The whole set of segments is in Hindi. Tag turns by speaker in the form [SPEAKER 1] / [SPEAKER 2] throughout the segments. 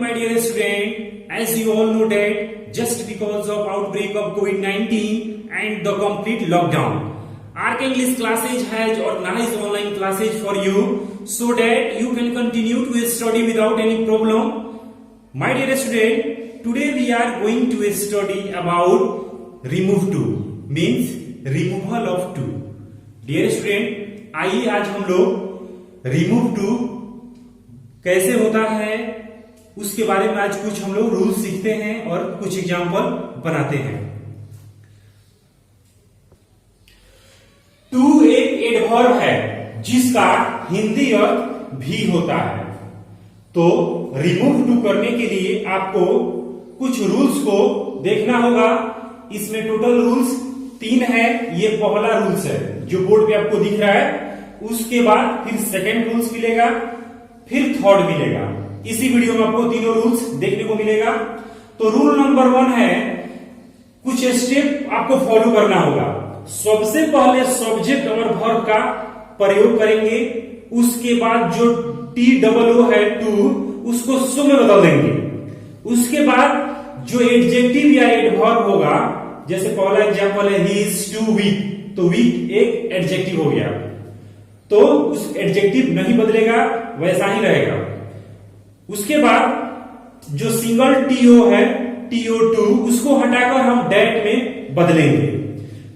[SPEAKER 1] my dear student, as you all know that just because of outbreak of COVID-19 and the complete lockdown, Arc English classes has organized online classes for you so that you can continue to study without any problem. My dear student, today we are going to study about remove to, means removal of to. Dear student, आइए आज हम लोग remove to कैसे होता है उसके बारे में आज कुछ हम लोग रूल सीखते हैं और कुछ एग्जाम्पल बनाते हैं। टू एक एडवर्ब है जिसका हिंदी अर्थ भी होता है। तो रिमूव टू करने के लिए आपको कुछ रूल्स को देखना होगा। इसमें टोटल रूल्स 3 है। ये पहला रूल्स है जो बोर्ड पे आपको दिख रहा है। उसके बाद फिर सेकेंड रूल्स मिलेगा, फिर थर्ड मिलेगा। इसी वीडियो में आपको तीनों रूल्स देखने को मिलेगा। तो रूल नंबर 1 है, कुछ स्टेप आपको फॉलो करना होगा। सबसे पहले सब्जेक्ट और वर्ब का प्रयोग करेंगे। उसके बाद जो TOO है टू, उसको सो में बदल देंगे। उसके बाद जो एडजेक्टिव या एडवर्ब होगा, जैसे पहला एग्जांपल है ही इज टू वीक, तो वीक एक एडजेक्टिव हो गया, तो उस एडजेक्टिव नहीं बदलेगा, वैसा ही रहेगा। उसके बाद जो सिंगल TO है TO2, उसको हटाकर हम डेट में बदलेंगे।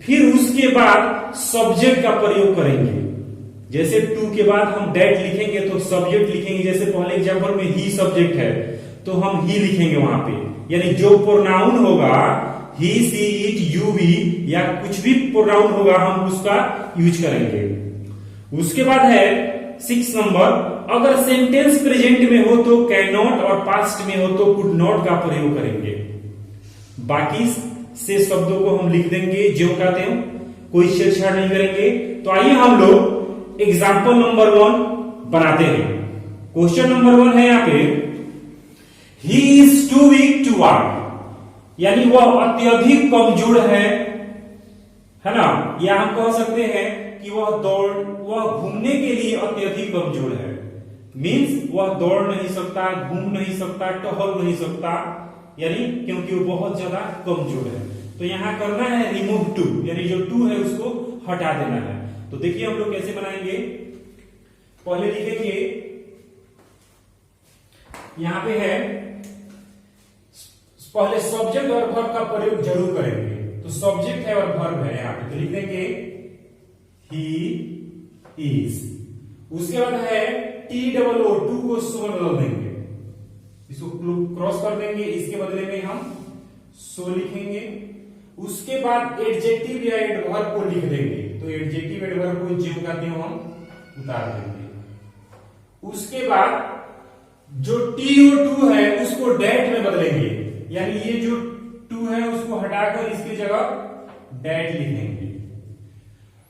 [SPEAKER 1] फिर उसके बाद सब्जेक्ट का प्रयोग करेंगे। जैसे टू के बाद हम डेट लिखेंगे तो सब्जेक्ट लिखेंगे। जैसे पहले एग्जांपल में ही सब्जेक्ट है तो हम ही लिखेंगे वहां पे, यानी जो प्रोनाउन होगा ही सी इट यू वी या कुछ भी प्रोनाउन होगा हम उसका यूज करेंगे। उसके बाद है 6 नंबर, अगर सेंटेंस प्रेजेंट में हो तो कैन नॉट और पास्ट में हो तो कुड नॉट का प्रयोग करेंगे। बाकी से शब्दों को हम लिख देंगे जो कहते हैं, कोई छेड़छाड़ नहीं करेंगे। तो आइए हम लोग एग्जाम्पल नंबर 1 बनाते हैं। क्वेश्चन नंबर 1 है यहाँ पे, he is too weak to walk, यानी वह अत्यधिक कमजोर है ना। या हम कह सकते हैं कि वह घूमने के लिए अत्यधिक कमजोर है। मीन्स वह दौड़ नहीं सकता, घूम नहीं सकता, टहल नहीं सकता, यानी क्योंकि वो बहुत ज्यादा कमजोर है। तो यहां करना है रिमूव टू, यानी जो टू है उसको हटा देना है। तो देखिए हम लोग कैसे बनाएंगे। पहले लिखेंगे, यहां पे है पहले सब्जेक्ट और वर्ब का प्रयोग जरूर करेंगे। तो सब्जेक्ट है और वर्ब है यहां पे, तो लिख देंगे ही इज। उसके बाद है TOO, टू को सो में बदल देंगे, इसको क्रॉस कर देंगे, इसके बदले में हम सो लिखेंगे। उसके बाद एडजेक्टिव या एडवर्ब को लिख देंगे, तो एडजेक्टिव एडवर्ब को जो कहते हो हम उतार देंगे। उसके बाद जो TO2 है उसको डेट में बदलेंगे, यानी ये जो टू है उसको हटाकर इसकी जगह डेट लिखेंगे।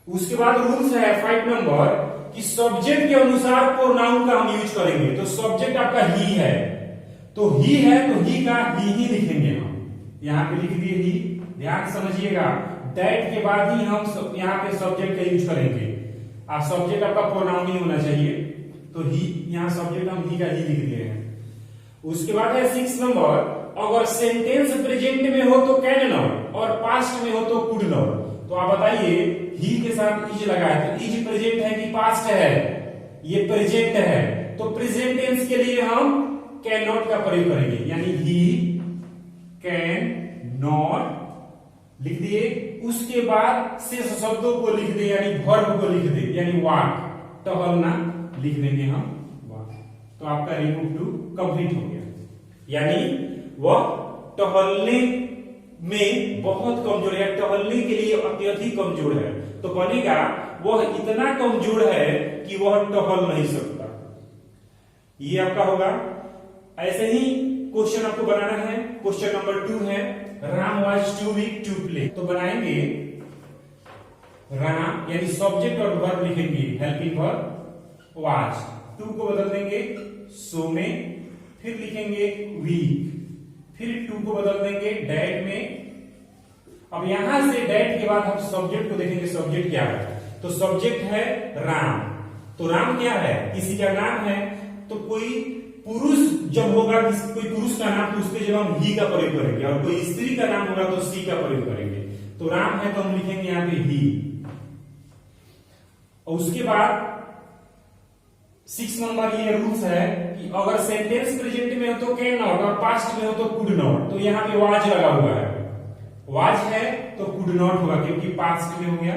[SPEAKER 1] उसके बाद रूल्स है 5 नंबर कि सब्जेक्ट के अनुसार प्रोनाउन का हम यूज करेंगे। तो सब्जेक्ट आपका ही है, तो ही है तो ही का ही लिखेंगे हम। यहां पे लिख दिए ही, ध्यान समझिएगा। दैट के बाद ही हम यहाँ पे सब्जेक्ट का यूज करेंगे। सब्जेक्ट आपका प्रोनाउन ही होना चाहिए, तो ही, यहाँ सब्जेक्ट हम ही का ही लिख दिए हैं। उसके बाद है 6 नंबर, अगर सेंटेंस प्रेजेंट में हो तो कैन नॉट और पास्ट में हो तो कुड नॉट। तो आप बताइए, ही के साथ इज लगा है, तो इज प्रेजेंट है कि पास्ट है? ये प्रेजेंट है, तो प्रेजेंट टेंस के लिए हम कैन नॉट का प्रयोग करेंगे, यानी ही कैन नॉट लिख दिए। उसके बाद शेष शब्दों को लिख दे, यानी वर्ब को लिख दे, यानी वॉक, टहलना लिख देंगे हम वॉक। तो आपका रिमूव टू कंप्लीट हो गया, यानी वह टहलने में बहुत कमजोर है, टहलने के लिए अत्यधिक कमजोर है। तो बनेगा वह इतना कमजोर है कि वह टहल नहीं सकता। ये आपका होगा। ऐसे ही क्वेश्चन आपको बनाना है। क्वेश्चन नंबर 2 है, Ram was too weak to play. तो बनाएंगे राम, यानी सब्जेक्ट और वर्ब लिखेंगे, हेल्पिंग वर्ब वाज, टू को बदल देंगे सो में, फिर लिखेंगे वीक, फिर टू को बदल देंगे डेट में। अब यहां से डेट के बाद हम सब्जेक्ट को देखेंगे, सब्जेक्ट क्या है। तो सब्जेक्ट है राम, तो राम क्या है? किसी का नाम है, तो कोई पुरुष जब होगा, कोई पुरुष का नाम, तो उस पर जब हम ही का प्रयोग करेंगे, और कोई स्त्री का नाम होगा तो सी का प्रयोग करेंगे। तो राम है तो हम लिखेंगे यहाँ पे ही। और उसके बाद 6 नंबर ये रूल्स है कि अगर सेंटेंस प्रेजेंट में हो तो कैन नॉट, और पास्ट में हो तो कुड नॉट। तो यहाँ पे वाज लगा हुआ है, वाज है तो कुड नॉट होगा, क्योंकि पास्ट में हो गया।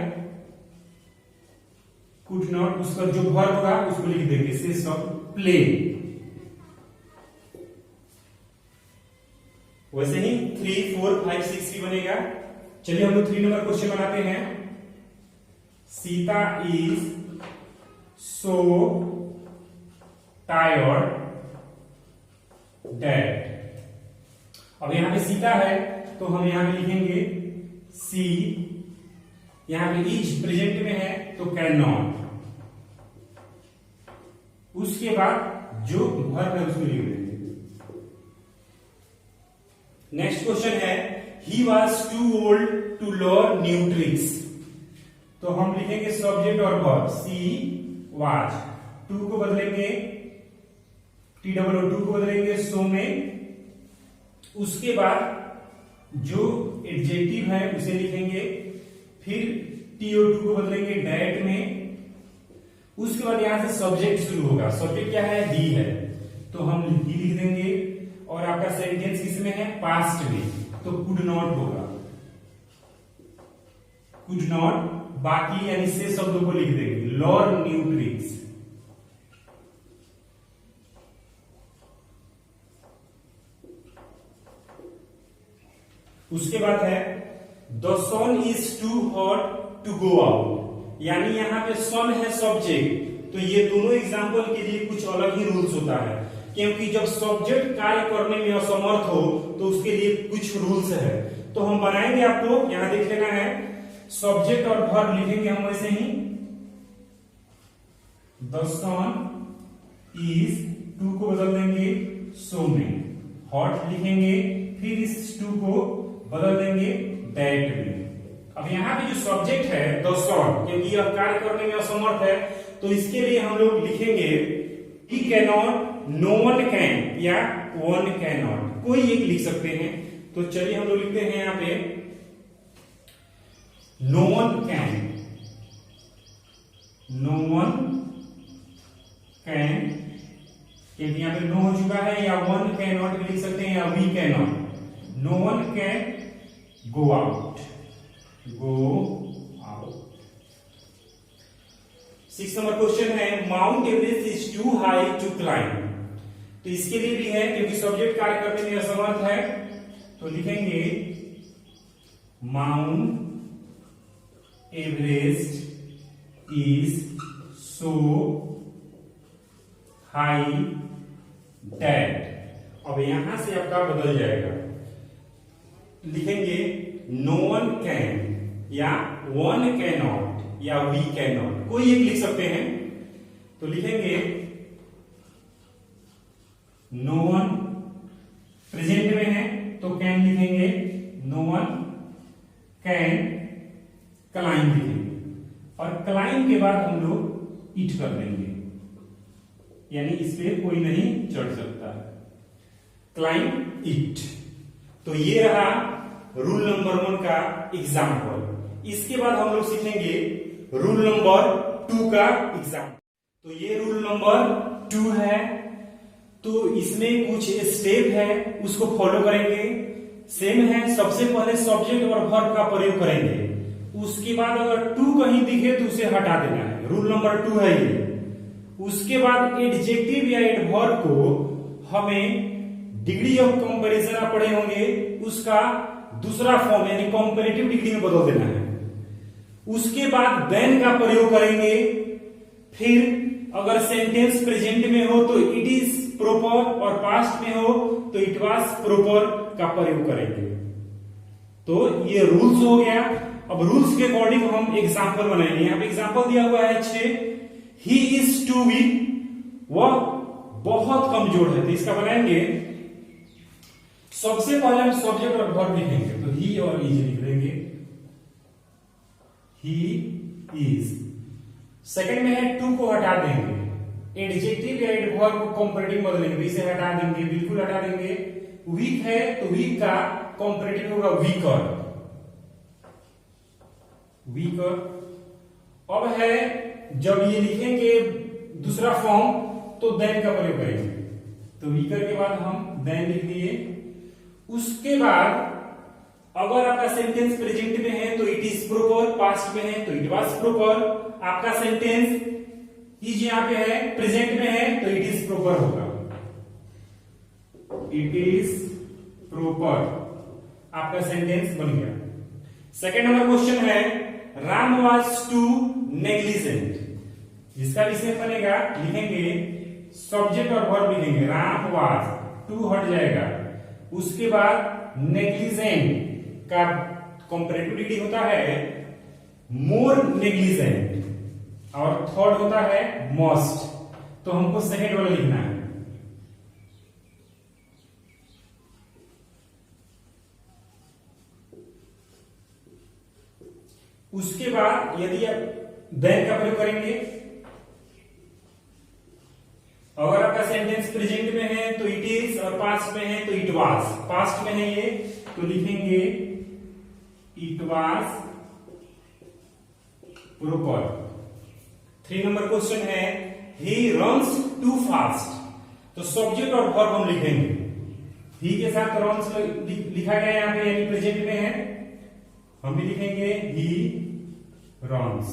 [SPEAKER 1] कुड नॉट, उसका जो वर्ब होगा उसको लिख देंगे, से सब प्ले। वैसे ही 3, 4, 5, 6 भी बनेगा। चलिए हम लोग 3 नंबर क्वेश्चन बनाते हैं। Sita is so tired that. अब यहां पे सीता है तो हम यहां पे लिखेंगे सी। यहां पे इज प्रेजेंट में है तो कैन नॉट। उसके बाद जो वर्ब है उसको लिख देंगे। नेक्स्ट क्वेश्चन है he was too old to learn new tricks. तो हम लिखेंगे सब्जेक्ट और वर्ब, सी वाज। टू को बदलेंगे TOO, को बदलेंगे सो में। उसके बाद जो एडजेक्टिव है उसे लिखेंगे, फिर TOO को बदलेंगे डैट में। उसके बाद यहां से सब्जेक्ट शुरू होगा। सब्जेक्ट क्या है? ही है, तो हम ही लिख देंगे। और आपका सेंटेंस किसमें है? पास्ट में, तो कुड नॉट होगा, कुड नॉट। बाकी यानी से शब्दों को लिख देंगे, लर्न न्यू ट्रिक्स। उसके बाद है the sun is too hot to go out. यानी यहां पे सन है सब्जेक्ट, तो ये दोनों एग्जाम्पल के लिए कुछ अलग ही रूल्स होता है, क्योंकि जब सब्जेक्ट कार्य करने में असमर्थ हो तो उसके लिए कुछ रूल्स है। तो हम बनाएंगे, आपको यहां देख लेना है। सब्जेक्ट और वर्ब लिखेंगे हम वैसे ही, द सन इज, टू को बदल देंगे सो में, हॉट लिखेंगे, फिर इस टू को बदल देंगे दैट में। अब यहां पे जो सब्जेक्ट है द सन, क्योंकि यह कार्य करने में असमर्थ है, तो इसके लिए हम लोग लिखेंगे he can not, no one can, या वन कैन नॉट, कोई एक लिख सकते हैं। तो चलिए हम लोग लिखते हैं यहां पे no one can, no one can, क्योंकि यहां पे नो हो चुका है, या वन कैन नॉट भी लिख सकते हैं, या we can not. No one can go out, go out. 6 number question है Mount Everest is too high to climb. तो इसके लिए भी है, क्योंकि सब्जेक्ट कार्य करने में असमर्थ है, तो लिखेंगे mount Everest is so high that. अब यहां से आपका बदल जाएगा, लिखेंगे नो वन कैन, या वन कैन नॉट, या वी कैन नॉट, कोई एक लिख सकते हैं। तो लिखेंगे नो वन, प्रेजेंट में है तो कैन लिखेंगे, नो वन कैन क्लाइंब लिखेंगे, और क्लाइंब के बाद हम लोग इट कर देंगे, यानी इस पे कोई नहीं चढ़ सकता है, क्लाइंब इट। तो ये रहा रूल नंबर 1 का एग्जाम्पल। इसके बाद हम लोग सीखेंगे रूल नंबर 2 का एग्जाम्पल। तो ये रूल नंबर 2 है, तो इसमें कुछ स्टेप है, उसको फॉलो करेंगे। सेम है, सबसे पहले सब्जेक्ट और वर्ब का प्रयोग करेंगे। उसके बाद अगर टू कहीं दिखे तो उसे हटा देना है, रूल नंबर 2 है ये। उसके बाद एडजेक्टिव या एडवर्ब को हमें डिग्री ऑफ कंपैरिजन आप पढ़े होंगे, उसका दूसरा फॉर्म यानी कंपैरेटिव डिग्री में बदल देना है। उसके बाद देन का प्रयोग करेंगे। फिर अगर सेंटेंस प्रेजेंट में हो तो इट इज प्रॉपर, और पास्ट में हो तो इट वाज प्रॉपर का प्रयोग करेंगे। तो ये रूल्स हो गया। अब रूल्स के अकॉर्डिंग हम एग्जाम्पल बनाएंगे। यहाँ पे एग्जाम्पल दिया हुआ है 6, ही इज टू वीक, वह बहुत कमजोर है, तो इसका बनाएंगे। सबसे पहले हम सब्जेक्ट और वर्ब लिखेंगे, तो ही और इज लिख देंगे, ही इज। सेकंड में है टू को हटा देंगे, एडजेक्टिव या एडवर्ब को कंपैरेटिव बदलेंगे, इसे हटा देंगे, बिल्कुल हटा देंगे। वीक है तो वीक का कंपैरेटिव होगा वीकर, वीकर। अब है जब ये लिखेंगे दूसरा फॉर्म तो देन का प्रयोग करेंगे, तो वीकर के बाद हम देन लिख दिए। उसके बाद अगर आपका सेंटेंस प्रेजेंट में है तो इट इज प्रॉपर, पास्ट में है तो इट वाज प्रॉपर। आपका सेंटेंस इज यहां पे है, प्रेजेंट में है तो इट इज प्रॉपर होगा, इट इज प्रॉपर, आपका सेंटेंस बन गया। सेकेंड नंबर क्वेश्चन है राम वाज टू नेग्लिजेंट, जिसका विषय बनेगा, लिखेंगे सब्जेक्ट और वर्ब लिखेंगे, राम वाज, टू हट जाएगा, उसके बाद नेग्लिजेंट का कंपैरेटिव डिग्री होता है मोर नेग्लिजेंट, और थर्ड होता है मोस्ट, तो हमको सेकेंड वाला लिखना है। उसके बाद यदि आप देन का प्रयोग करेंगे, अगर आपका सेंटेंस प्रेजेंट में है तो इट इज, और पास्ट में है तो इट वाज, पास्ट में है ये तो लिखेंगे it was proper. 3 number question है ही रन्स टू फास्ट, तो सब्जेक्ट और वर्ब हम लिखेंगे, ही के साथ रन्स लिखा गया यहां पे, यानी प्रेजेंट में है, हम भी लिखेंगे ही रन्स,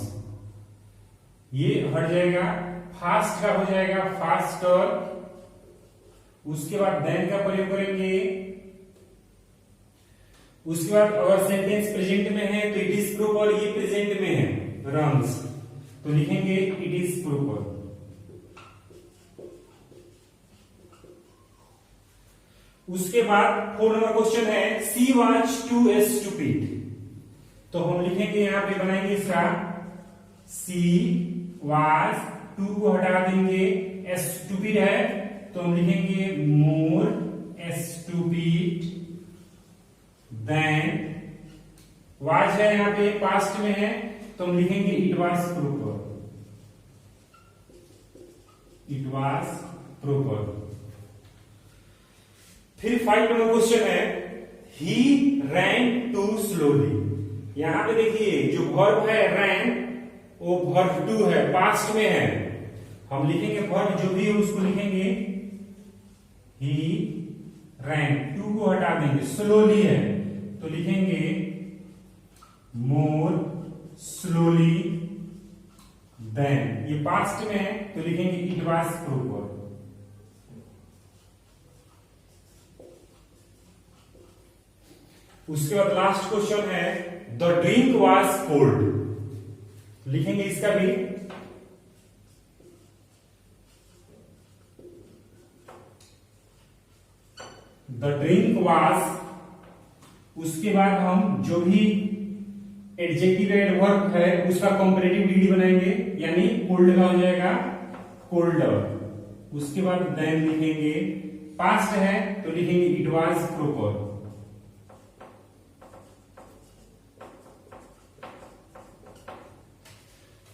[SPEAKER 1] ये हट जाएगा, फास्ट का हो जाएगा फास्टर। उसके बाद देन का प्रयोग करेंगे, उसके बाद अगर सेंटेंस प्रेजेंट में है तो इट इज प्रॉपर, ये प्रेजेंट में है रन्स, तो लिखेंगे इट इज प्रॉपर। उसके बाद 4 नंबर क्वेश्चन है सी वाज टू स्टूपिड, तो हम लिखेंगे यहां पे बनाएंगे इसका सी वाज, टू को हटा देंगे, स्टूपिड है तो हम लिखेंगे मोर स्टूपिड देन, वाज है यहां पे पास्ट में है तो हम लिखेंगे it was proper, it was proper. फिर 5 नंबर क्वेश्चन है ही रैन टू स्लोली, यहां पे देखिए जो वर्ब है रैन, वो वर्ब टू है, पास्ट में है, हम लिखेंगे वर्ब जो भी है उसको लिखेंगे ही रैन, टू को हटा देंगे, स्लोली है तो लिखेंगे मोर स्लोली देन, ये पास्ट में है तो लिखेंगे इट वाज प्रॉपर। उसके बाद लास्ट क्वेश्चन है द ड्रिंक वाज कोल्ड, लिखेंगे इसका भी द ड्रिंक वाज, उसके बाद हम जो भी एडजेक्टिव एडवर्ब है उसका कंपैरेटिव डिग्री बनाएंगे, यानी कोल्ड का हो जाएगा कोल्डर। उसके बाद देन लिखेंगे, पास्ट है तो लिखेंगे it was proper.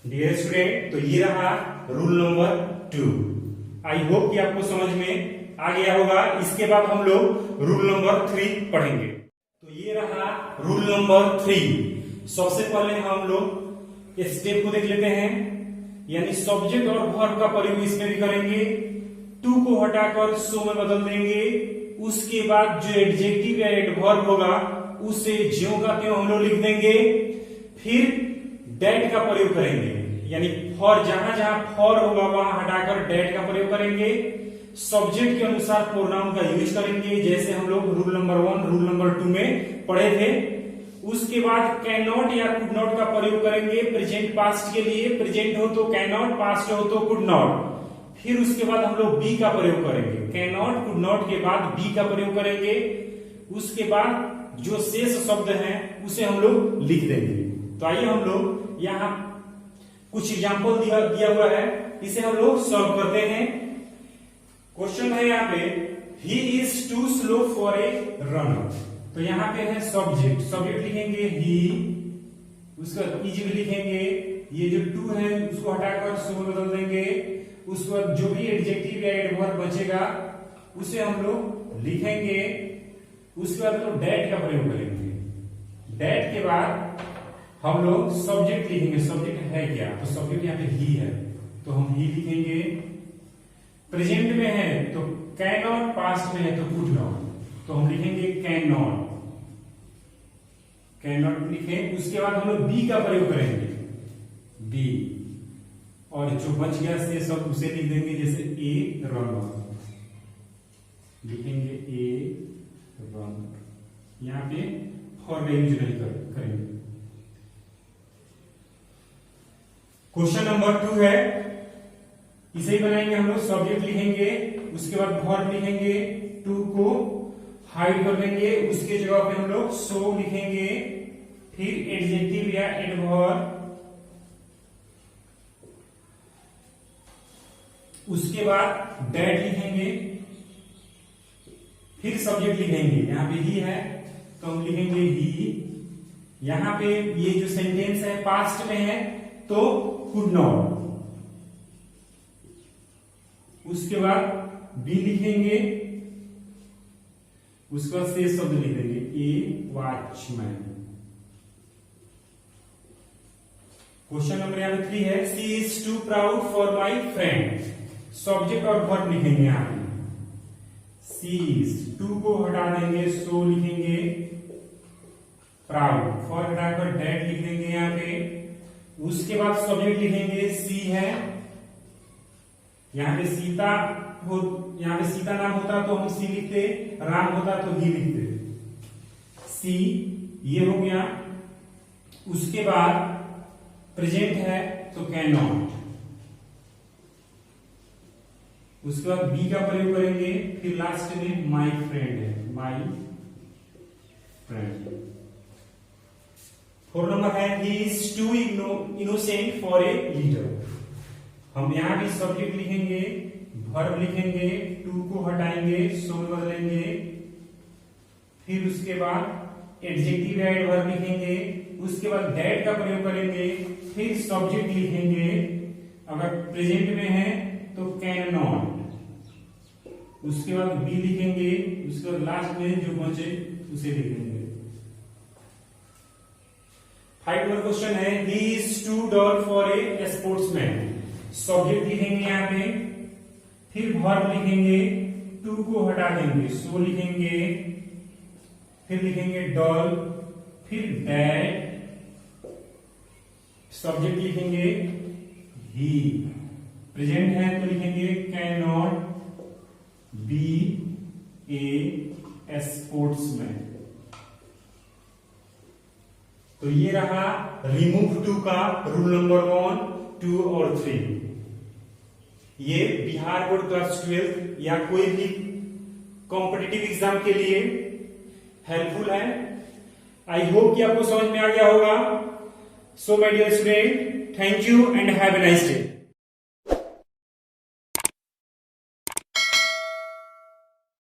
[SPEAKER 1] Dear student, तो ये रहा रूल नंबर 2। आई होप कि आपको समझ में आ गया होगा। इसके बाद हम लोग रूल नंबर 3 पढ़ेंगे। तो ये रहा रूल नंबर 3। सबसे पहले हम लोग इस स्टेप को देख लेते हैं, यानी सब्जेक्ट और वर्ब का प्रयोग इसमें भी करेंगे। टू को हटाकर सो में बदल देंगे। उसके बाद जो एडजेक्टिव या एडवर्ब होगा उसे ज्यों का त्यों हम लोग लिख देंगे। फिर डेट का प्रयोग करेंगे, यानी फॉर, जहां जहां फॉर होगा वहां हटाकर डेट का प्रयोग करेंगे। सब्जेक्ट के अनुसार प्रोनाउन का यूज करेंगे, जैसे हम लोग रूल नंबर 1 रूल नंबर 2 में पढ़े थे। उसके बाद कैन नॉट या कुड नॉट का प्रयोग करेंगे प्रेजेंट पास्ट के लिए। प्रेजेंट हो तो कैन नॉट, पास्ट हो तो कुड नॉट। फिर उसके बाद हम लोग बी का प्रयोग करेंगे। कैन नॉट कुड नॉट के बाद बी का प्रयोग करेंगे। उसके बाद जो शेष शब्द हैं उसे हम लोग लिख देंगे। तो आइए हम लोग यहाँ कुछ एग्जाम्पल दिया हुआ है, इसे हम लोग सॉल्व करते हैं। क्वेश्चन है यहाँ पे he is too slow for a runner. तो यहाँ पे है सब्जेक्ट, सब्जेक्ट लिखेंगे ही, उसका इज भी लिखेंगे। ये जो टू है उसको हटाकर सो में बदल देंगे। उसके बाद जो भी एडजेक्टिव या एडवर्ब बचेगा उसे हम लोग लिखेंगे। उसके बाद हम डेट का प्रयोग करेंगे। डेट के बाद हम लोग सब्जेक्ट लिखेंगे। सब्जेक्ट है क्या, तो सब्जेक्ट यहाँ पे ही है तो हम ही लिखेंगे। प्रेजेंट में है तो कैन नॉट, पास्ट में है तो कुड नॉट, तो हम लिखेंगे कैन नॉट। कैन नॉट लिखें। उसके बाद हम लोग बी का प्रयोग करेंगे, बी, और जो बच गया से सब उसे लिख देंगे, जैसे ए रन, लिखेंगे ए रन। यहाँ पे फॉर का यूज नहीं करेंगे। क्वेश्चन नंबर 2 है, इसे ही बनाएंगे हम लोग। सब्जेक्ट लिखेंगे, उसके बाद वर्ब लिखेंगे, टू को हाइड कर देंगे, उसके जगह पे हम लोग सो लिखेंगे, फिर एडजेक्टिव या एडवर्ब, उसके बाद डेट लिखेंगे, फिर सब्जेक्ट लिखेंगे। यहां पे ही है तो हम लिखेंगे ही। यहां पे ये जो सेंटेंस है पास्ट में है तो कुड नॉट। उसके बाद बी लिखेंगे, उसके बाद से शब्द लिख देंगे, ए वॉचमैन। क्वेश्चन नंबर यहाँ पे 3 है, she is too proud for my friend. Subject और वर्ब लिखेंगे यहाँ पे। सी इज, टू को हटा देंगे, सो लिखेंगे, प्राउड, फॉर हटाकर डेट लिख देंगे यहाँ पे। उसके बाद सब्जेक्ट लिखेंगे, सी है, यहाँ पे सीता हो, यहाँ पे सीता नाम होता तो हम सी लिखते, राम होता तो ही लिखते। सी ये हो गया। उसके बाद प्रेजेंट है तो कैन नॉट। उसके बाद बी का प्रयोग करेंगे, फिर लास्ट में माई फ्रेंड है, माई फ्रेंड। 4 नंबर है, he is too innocent for a leader. हम यहां भी सब्जेक्ट लिखेंगे, वर्ब लिखेंगे, टू को हटाएंगे, सो में बदलेंगे, फिर उसके बाद एडजेक्टिव या एडवर्ब लिखेंगे, उसके बाद दैट का प्रयोग करेंगे, फिर सब्जेक्ट लिखेंगे, अगर प्रेजेंट में है तो कैन नॉट, उसके बाद बी लिखेंगे, उसके बाद लास्ट में जो बचे उसे लिखेंगे। 5 नंबर क्वेश्चन है, he is too dull for a sportsman. Subject लिखेंगे यहाँ पे, फिर वर्ब लिखेंगे, टू को हटा देंगे, सो लिखेंगे, फिर लिखेंगे डॉल, फिर दैट, सब्जेक्ट लिखेंगे ही, प्रेजेंट है तो लिखेंगे can not be A sportsman. तो ये रहा रिमूव टू का रूल नंबर 1, 2 और 3। ये बिहार बोर्ड क्लास 12 या कोई भी कॉम्पिटिटिव एग्जाम के लिए हेल्पफुल है। आई होप कि आपको समझ में आ गया होगा। So my dear student, thank you and have a nice day.